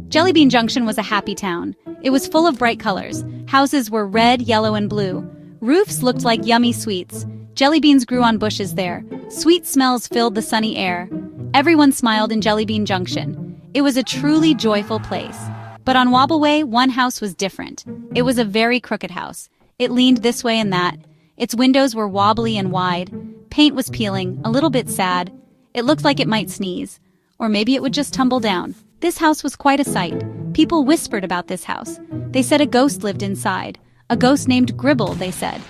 Jellybean Junction was a happy town. It was full of bright colors. Houses were red, yellow, and blue. Roofs looked like yummy sweets. Jellybeans grew on bushes there. Sweet smells filled the sunny air. Everyone smiled in Jellybean Junction. It was a truly joyful place. But on Wobbleway, one house was different. It was a very crooked house. It leaned this way and that. Its windows were wobbly and wide. Paint was peeling, a little bit sad. It looked like it might sneeze. Or maybe it would just tumble down. This house was quite a sight. People whispered about this house. They said a ghost lived inside. A ghost named Gribble, they said.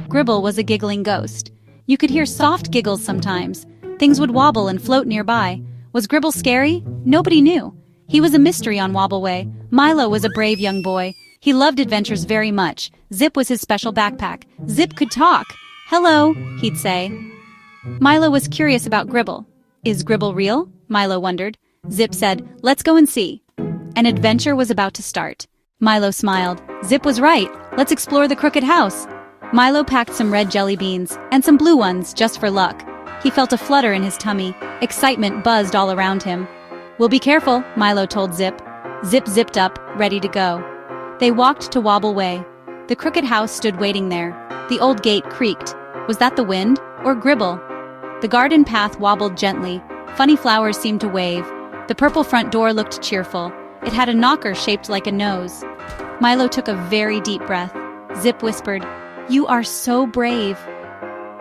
Gribble was a giggling ghost. You could hear soft giggles sometimes. Things would wobble and float nearby. Was Gribble scary? Nobody knew. He was a mystery on Wobbleway. Milo was a brave young boy. He loved adventures very much. Zip was his special backpack. Zip could talk. "Hello," he'd say. Milo was curious about Gribble. Is Gribble real? Milo wondered. Zip said, "Let's go and see." An adventure was about to start. Milo smiled. Zip was right. Let's explore the crooked house. Milo packed some red jelly beans and some blue ones just for luck. He felt a flutter in his tummy. Excitement buzzed all around him. "We'll be careful," Milo told Zip. Zip zipped up, ready to go. They walked to Wobbleway. The crooked house stood waiting there. The old gate creaked. Was that the wind or Gribble? The garden path wobbled gently. Funny flowers seemed to wave. The purple front door looked cheerful. It had a knocker shaped like a nose. Milo took a very deep breath. Zip whispered, "You are so brave."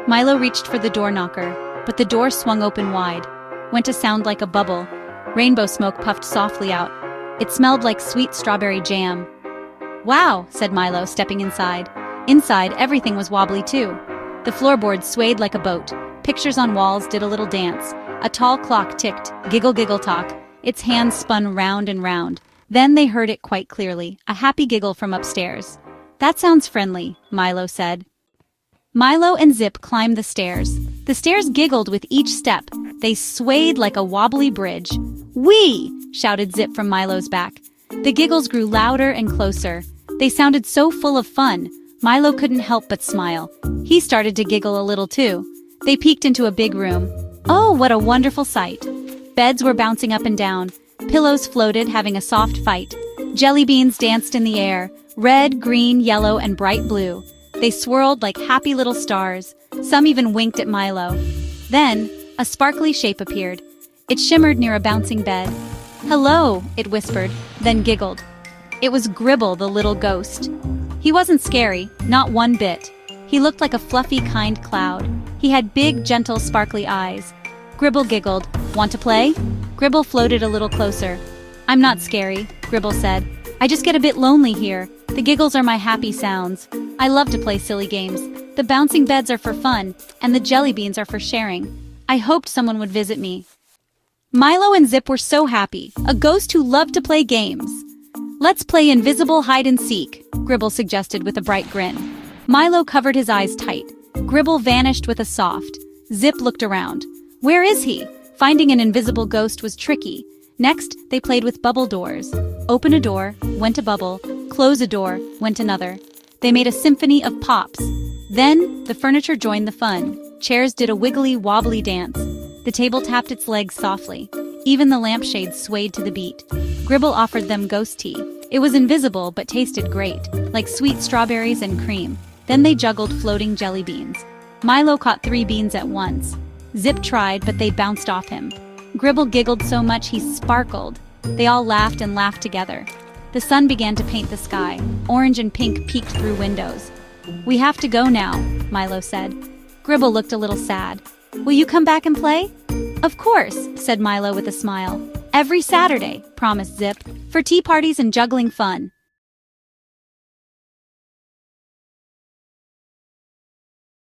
Milo reached for the door knocker, but the door swung open wide. Went a sound like a bubble. Rainbow smoke puffed softly out. It smelled like sweet strawberry jam. "Wow," said Milo, stepping inside. Inside, everything was wobbly too. The floorboards swayed like a boat. Pictures on walls did a little dance. A tall clock ticked, giggle giggle talk. Its hands spun round and round. Then they heard it quite clearly, a happy giggle from upstairs. "That sounds friendly," Milo said. Milo and Zip climbed the stairs. The stairs giggled with each step. They swayed like a wobbly bridge. "Whee!" shouted Zip from Milo's back. The giggles grew louder and closer. They sounded so full of fun. Milo couldn't help but smile. He started to giggle a little too. They peeked into a big room. Oh, what a wonderful sight! Beds were bouncing up and down. Pillows floated, having a soft fight. Jelly beans danced in the air, red, green, yellow, and bright blue. They swirled like happy little stars. Some even winked at Milo. Then, a sparkly shape appeared. It shimmered near a bouncing bed. "Hello," it whispered, then giggled. It was Gribble, the little ghost. He wasn't scary, not one bit. He looked like a fluffy, kind cloud. He had big, gentle, sparkly eyes. Gribble giggled. "Want to play?" Gribble floated a little closer. "I'm not scary," Gribble said. "I just get a bit lonely here. The giggles are my happy sounds. I love to play silly games. The bouncing beds are for fun, and the jelly beans are for sharing. I hoped someone would visit me." Milo and Zip were so happy. A ghost who loved to play games. "Let's play invisible hide and seek," Gribble suggested with a bright grin. Milo covered his eyes tight. Gribble vanished with a soft. Zip looked around. Where is he? Finding an invisible ghost was tricky. Next, they played with bubble doors. Open a door, went a bubble. Close a door, went another. They made a symphony of pops. Then, the furniture joined the fun. Chairs did a wiggly, wobbly dance. The table tapped its legs softly. Even the lampshades swayed to the beat. Gribble offered them ghost tea. It was invisible, but tasted great, like sweet strawberries and cream. Then they juggled floating jelly beans. Milo caught 3 beans at once. Zip tried, but they bounced off him. Gribble giggled so much he sparkled. They all laughed and laughed together. The sun began to paint the sky. Orange and pink peeked through windows. "We have to go now," Milo said. Gribble looked a little sad. "Will you come back and play?" "Of course," said Milo with a smile. "Every Saturday," promised Zip, "for tea parties and juggling fun."